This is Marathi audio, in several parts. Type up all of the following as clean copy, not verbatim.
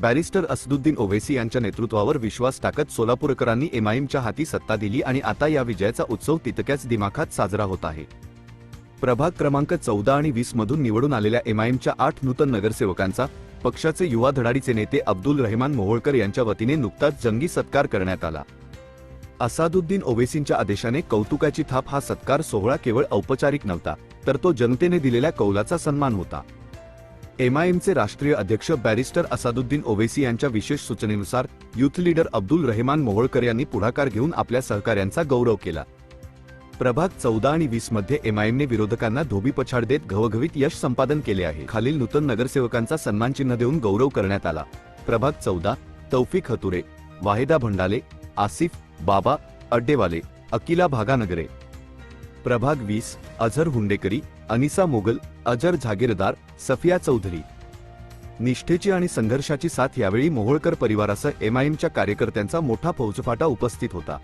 बॅरिस्टर असदुद्दीन ओवैसी यांच्या नेतृत्वावर विश्वास टाकत सोलापूरकरांनी एमआयएमच्या हाती सत्ता दिली आणि आता या विजयाचा उत्सव तितक्याच दिमाखात साजरा होत आहे। प्रभाग क्रमांक 14 आणि 20 मधून निवडून आलेल्या एमआयएमच्या 8 नूतन नगरसेवकांचा पक्षाचे युवा धडाडीचे नेते अब्दुल रहमान मोहोळकर यांच्या वतीने नुकताच जंगी सत्कार करण्यात आला। असदुद्दीन ओवैसींच्या आदेशाने कौतुकाची थाप हा सत्कार सोहळा केवळ औपचारिक नव्हता, तर तो जनतेने दिलेल्या कौलाचा सन्मान होता। एमआयएमचे राष्ट्रीय अध्यक्ष बॅरिस्टर असदुद्दीन ओवैसी यांच्या विशेष सूचनेनुसार युथ लीडर अब्दुल रहमान मोहोळकर यांनी पुढाकार घेऊन आपल्या सहकार्यांचा गौरव केला। प्रभाग 14 आणि 20 मध्ये एमआयएमने विरोधकांना धोबीपछाड देत घवघवीत यश संपादन केले आहे। खालील नूतन नगरसेवकांचा सन्मानचिन्ह देऊन गौरव करण्यात आला। प्रभाग 14 तौफिक हतुरे, वाहिदा भंडाले, आसिफ बाबा अड्डेवाले, अकिला भागानगरे। प्रभाग 20 अझर हुंडेकरी, अनिसा मोगल, अजर जागीरदार, सफिया चौधरी। निष्ठेची आणि संघर्षाची साथ यावेळी मोहोळकर परिवारासह एमआयएमच्या कार्यकर्त्यांचा मोठा फौजफाटा उपस्थित होता।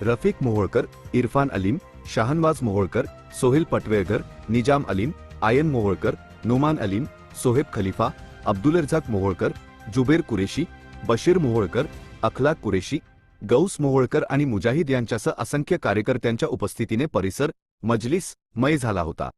रफिक मोहोळकर, इरफान अलीम, शाहनवाज मोहोळकर, सोहेल पटवेळकर, निजाम अलीम, आयन मोहोळकर, नोमान अलीम, सोहेब खलीफा, अब्दुल रजाक मोहोळकर, जुबेर कुरेशी, बशीर मोहोळकर, अखलाक कुरेशी, गौस मोहोळकर आणि मुजाहिद यांच्यासह असंख्य कार्यकर्त्यांच्या उपस्थितीने परिसर मजलिस मय झाला होता।